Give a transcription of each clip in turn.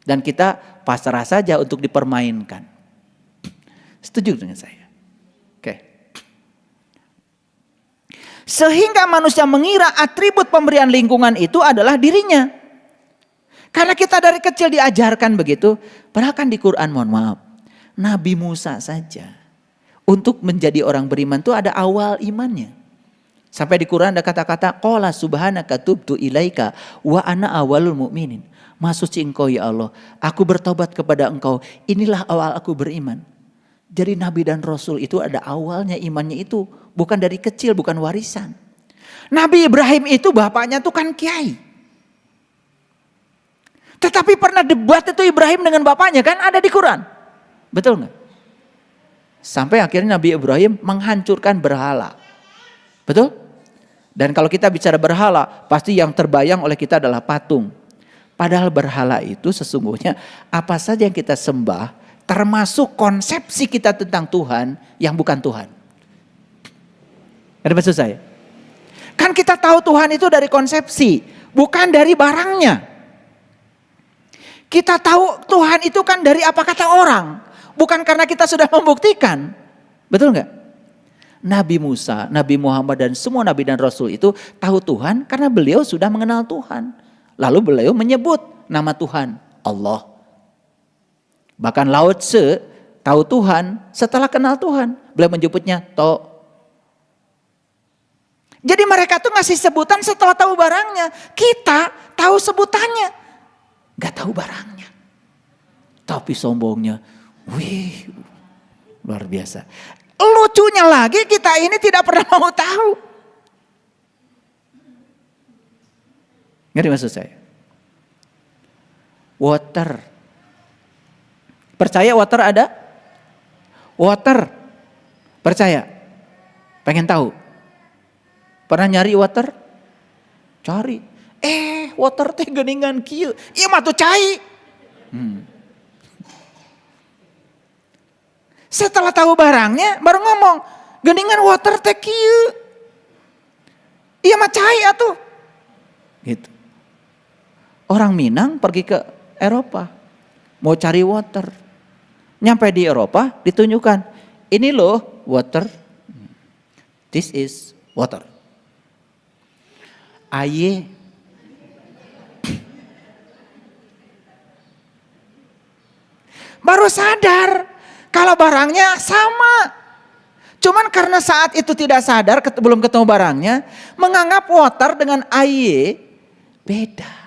Dan kita pasrah saja untuk dipermainkan. Setuju dengan saya? Oke. Sehingga manusia mengira atribut pemberian lingkungan itu adalah dirinya. Karena kita dari kecil diajarkan begitu. Padahal kan di Quran, mohon maaf, Nabi Musa saja untuk menjadi orang beriman itu ada awal imannya. Sampai di Quran ada kata-kata qala subhanaka tubtu ilaika wa ana awalul mu'minin. Maha suci engkau ya Allah, aku bertobat kepada engkau, inilah awal aku beriman. Jadi Nabi dan Rasul itu ada awalnya imannya itu, bukan dari kecil, bukan warisan. Nabi Ibrahim itu bapaknya tuh kan kiai. Tetapi pernah debat itu Ibrahim dengan bapaknya kan ada di Quran. Betul nggak? Sampai akhirnya Nabi Ibrahim menghancurkan berhala. Betul? Dan kalau kita bicara berhala, pasti yang terbayang oleh kita adalah patung. Padahal berhala itu sesungguhnya apa saja yang kita sembah, termasuk konsepsi kita tentang Tuhan yang bukan Tuhan. Ada maksud saya? Kan kita tahu Tuhan itu dari konsepsi, bukan dari barangnya. Kita tahu Tuhan itu kan dari apa kata orang, bukan karena kita sudah membuktikan. Betul nggak? Nabi Musa, Nabi Muhammad dan semua Nabi dan Rasul itu tahu Tuhan karena beliau sudah mengenal Tuhan. Lalu beliau menyebut nama Tuhan, Allah. Bahkan Lao Tse tahu Tuhan setelah kenal Tuhan. Beliau menyebutnya To. Jadi mereka tuh ngasih sebutan setelah tahu barangnya. Kita tahu sebutannya, gak tahu barangnya. Tapi sombongnya, wih, luar biasa. Lucunya lagi kita ini tidak pernah mau tahu. Ngerti maksud saya? Water. Percaya water ada? Water. Percaya? Pengen tahu? Pernah nyari water? Cari. Water teh geningan kieu. Ieu mah tuh cai. Setelah tahu barangnya baru ngomong, geningan water teh kieu. Ieu mah cai atuh. Gitu. Orang Minang pergi ke Eropa, mau cari water. Nyampe di Eropa ditunjukkan, ini loh water. This is water. Aye. Baru sadar kalau barangnya sama. Cuman karena saat itu tidak sadar, belum ketemu barangnya, menganggap water dengan aye beda.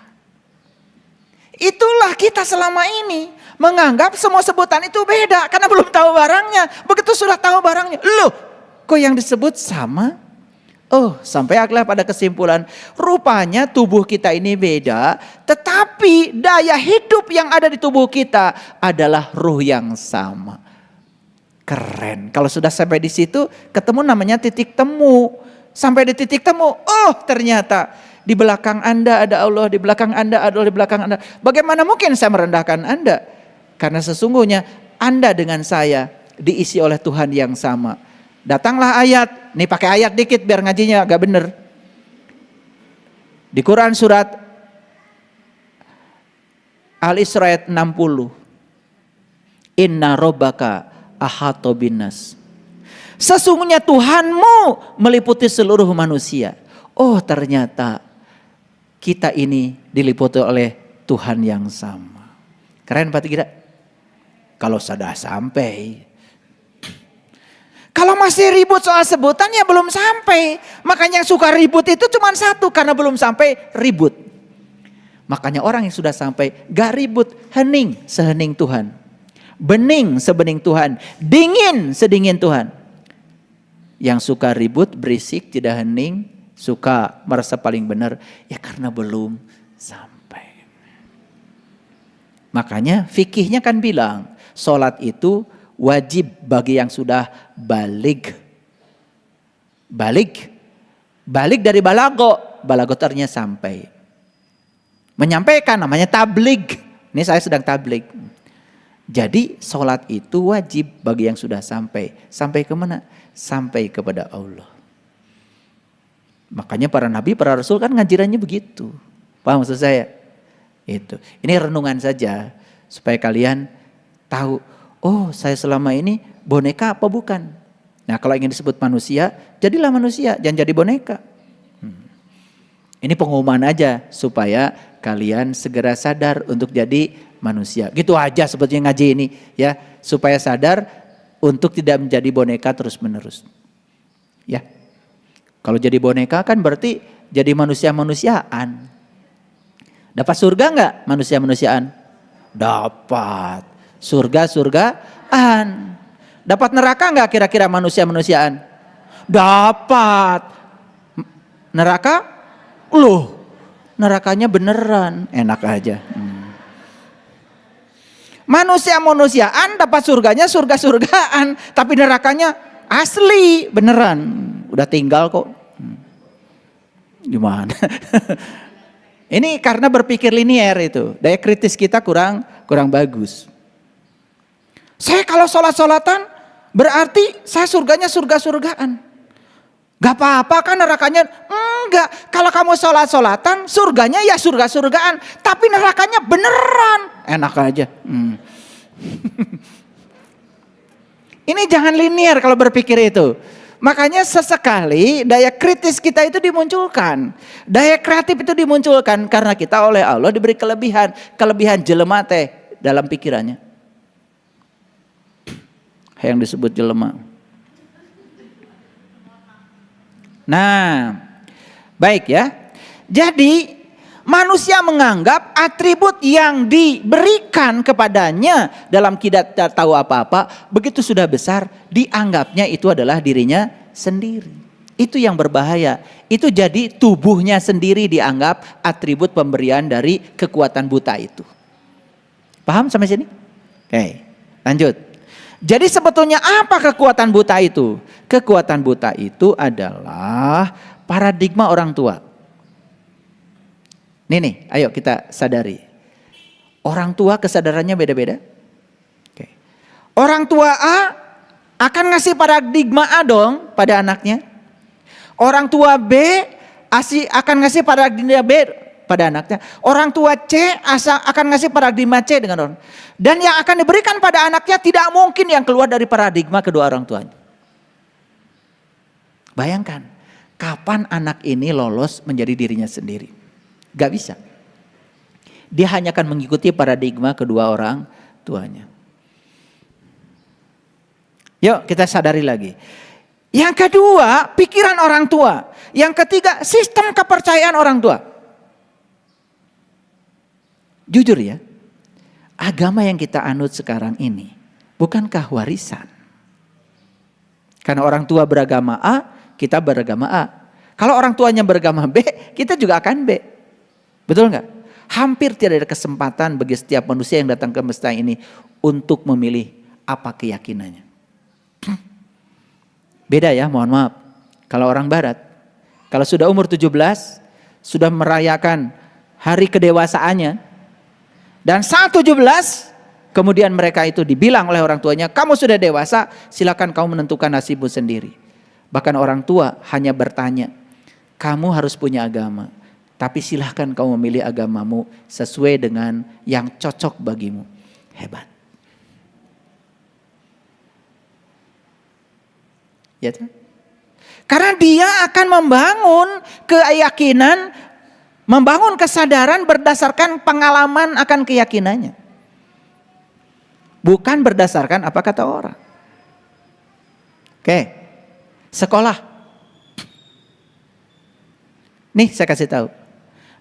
Itulah kita selama ini menganggap semua sebutan itu beda karena belum tahu barangnya. Begitu sudah tahu barangnya, loh kok yang disebut sama? Oh, sampai akhirnya pada kesimpulan, rupanya tubuh kita ini beda, tetapi daya hidup yang ada di tubuh kita adalah ruh yang sama. Keren. Kalau sudah sampai di situ, ketemu namanya titik temu. Sampai di titik temu, oh ternyata di belakang Anda ada Allah, di belakang Anda ada Allah, di belakang Anda. Bagaimana mungkin saya merendahkan Anda? Karena sesungguhnya Anda dengan saya diisi oleh Tuhan yang sama. Datanglah ayat, nih pakai ayat dikit biar ngajinya agak bener. Di Quran surat Al-Isra ayat 60. Inna robbaka ahata binnas. Sesungguhnya Tuhanmu meliputi seluruh manusia. Oh ternyata kita ini diliputi oleh Tuhan yang sama. Keren Pak tidak? Kalau sudah sampai. Kalau masih ribut soal sebutan ya belum sampai. Makanya yang suka ribut itu cuma satu, karena belum sampai ribut. Makanya orang yang sudah sampai gak ribut, hening sehening Tuhan. Bening sebening Tuhan, dingin sedingin Tuhan. Yang suka ribut, berisik, tidak hening, suka merasa paling benar, ya karena belum sampai. Makanya fikihnya kan bilang, sholat itu wajib bagi yang sudah balig. Balig dari balago. Balago artinya sampai. Menyampaikan namanya tablig. Ini saya sedang tablig. Jadi sholat itu wajib bagi yang sudah sampai. Sampai kemana? Sampai kepada Allah. Makanya para nabi, para rasul kan ngajarannya begitu. Paham maksud saya? Itu. Ini renungan saja. Supaya kalian tahu, oh saya selama ini boneka apa bukan. Nah kalau ingin disebut manusia, jadilah manusia, jangan jadi boneka. Ini pengumuman aja supaya kalian segera sadar untuk jadi manusia. Gitu aja sebetulnya ngaji ini ya, supaya sadar untuk tidak menjadi boneka terus-menerus. Ya. Kalau jadi boneka kan berarti jadi manusia-manusiaan. Dapat surga enggak manusia-manusiaan? Dapat. Surga-surgaan. Dapat neraka enggak kira-kira manusia-manusiaan? Dapat. Neraka? Loh, nerakanya beneran. Enak aja. Manusia-manusiaan dapat surganya surga-surgaan, tapi nerakanya asli beneran. Udah tinggal kok. Gimana? Ini karena berpikir linier itu. Daya kritis kita kurang bagus. Saya kalau sholat-sholatan berarti saya surganya surga-surgaan. Gak apa-apa kan nerakanya? Enggak. Kalau kamu sholat-sholatan surganya ya surga-surgaan. Tapi nerakanya beneran. Enak aja. Ini jangan linier kalau berpikir itu. Makanya sesekali daya kritis kita itu dimunculkan. Daya kreatif itu dimunculkan karena kita oleh Allah diberi kelebihan. Kelebihan jelema teh dalam pikirannya. Yang disebut jelema. Nah, baik ya. Jadi manusia menganggap atribut yang diberikan kepadanya dalam tidak tahu apa-apa, begitu sudah besar dianggapnya itu adalah dirinya sendiri. Itu yang berbahaya. Itu jadi tubuhnya sendiri dianggap atribut pemberian dari kekuatan buta itu. Paham sampai sini? Oke, lanjut. Jadi sebetulnya apa kekuatan buta itu? Kekuatan buta itu adalah paradigma orang tua. Nih, ayo kita sadari. Orang tua kesadarannya beda-beda. Oke. Orang tua A akan ngasih paradigma A dong pada anaknya. Orang tua B akan ngasih paradigma B pada anaknya. Orang tua C akan ngasih paradigma C dengan orang. Dan yang akan diberikan pada anaknya tidak mungkin yang keluar dari paradigma kedua orang tuanya. Bayangkan, kapan anak ini lolos menjadi dirinya sendiri? Gak bisa. Dia hanya akan mengikuti paradigma kedua orang tuanya. Yuk kita sadari lagi. Yang kedua, pikiran orang tua. Yang ketiga, sistem kepercayaan orang tua. Jujur ya, agama yang kita anut sekarang ini bukankah warisan? Karena orang tua beragama A, kita beragama A. Kalau orang tuanya beragama B, kita juga akan B. Betul nggak? Hampir tidak ada kesempatan bagi setiap manusia yang datang ke semesta ini untuk memilih apa keyakinannya. Beda ya, mohon maaf. Kalau orang barat, kalau sudah umur 17, sudah merayakan hari kedewasaannya, dan saat 17, kemudian mereka itu dibilang oleh orang tuanya, kamu sudah dewasa, silakan kamu menentukan nasibmu sendiri. Bahkan orang tua hanya bertanya, kamu harus punya agama, tapi silahkan kamu memilih agamamu sesuai dengan yang cocok bagimu. Hebat. Ya, karena dia akan membangun keyakinan, membangun kesadaran berdasarkan pengalaman akan keyakinannya. Bukan berdasarkan apa kata orang. Oke, sekolah. Nih saya kasih tahu.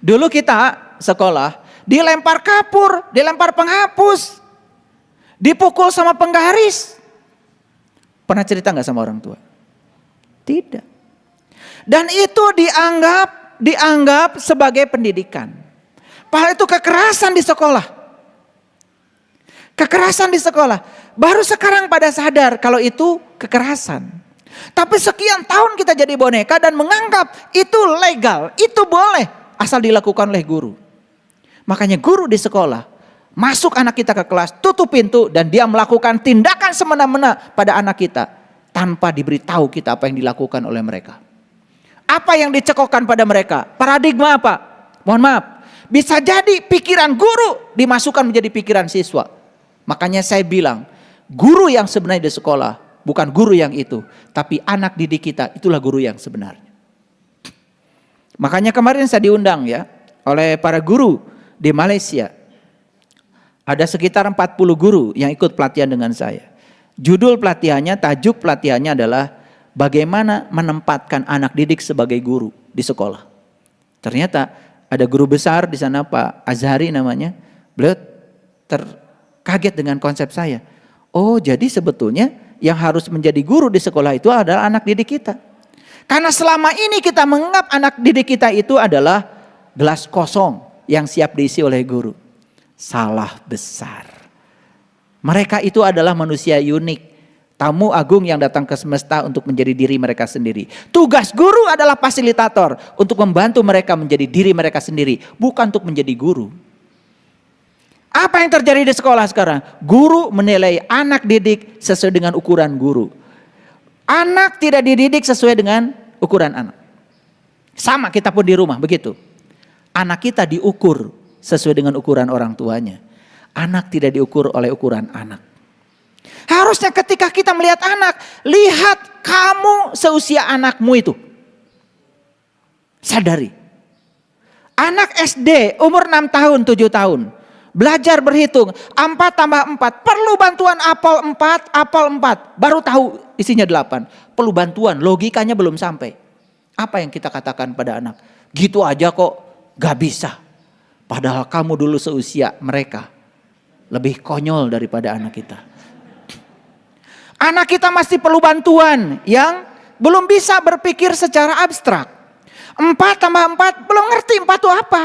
Dulu kita sekolah dilempar kapur, dilempar penghapus, dipukul sama penggaris. Pernah cerita nggak sama orang tua? Tidak. Dan itu dianggap sebagai pendidikan. Padahal itu kekerasan di sekolah. Kekerasan di sekolah. Baru sekarang pada sadar kalau itu kekerasan. Tapi sekian tahun kita jadi boneka dan menganggap itu legal, itu boleh asal dilakukan oleh guru. Makanya guru di sekolah masuk anak kita ke kelas, tutup pintu dan dia melakukan tindakan semena-mena pada anak kita tanpa diberitahu kita apa yang dilakukan oleh mereka. Apa yang dicekokkan pada mereka? Paradigma apa? Mohon maaf, Bisa jadi pikiran guru dimasukkan menjadi pikiran siswa. Makanya saya bilang, guru yang sebenarnya di sekolah bukan guru yang itu, tapi anak didik kita itulah guru yang sebenarnya. Makanya kemarin saya diundang ya oleh para guru di Malaysia. Ada sekitar 40 guru yang ikut pelatihan dengan saya. Judul pelatihannya, tajuk pelatihannya adalah bagaimana menempatkan anak didik sebagai guru di sekolah. Ternyata ada guru besar di sana, Pak Azhari namanya. Beliau terkaget dengan konsep saya. Oh, jadi sebetulnya yang harus menjadi guru di sekolah itu adalah anak didik kita. Karena selama ini kita menganggap anak didik kita itu adalah gelas kosong yang siap diisi oleh guru. Salah besar. Mereka itu adalah manusia unik. Tamu agung yang datang ke semesta untuk menjadi diri mereka sendiri. Tugas guru adalah fasilitator untuk membantu mereka menjadi diri mereka sendiri. Bukan untuk menjadi guru. Apa yang terjadi di sekolah sekarang? Guru menilai anak didik sesuai dengan ukuran guru. Anak tidak dididik sesuai dengan ukuran anak. Sama kita pun di rumah begitu. Anak kita diukur sesuai dengan ukuran orang tuanya. Anak tidak diukur oleh ukuran anak. Harusnya ketika kita melihat anak, lihat kamu seusia anakmu itu. Sadari. Anak SD umur 6 tahun, 7 tahun. Belajar berhitung, 4 tambah 4. Perlu bantuan apel 4, apel 4. Baru tahu isinya 8. Perlu bantuan, logikanya belum sampai. Apa yang kita katakan pada anak? Gitu aja kok, gak bisa. Padahal kamu dulu seusia mereka. Lebih konyol daripada anak kita. Anak kita masih perlu bantuan yang belum bisa berpikir secara abstrak. 4 tambah 4 belum ngerti 4 itu apa.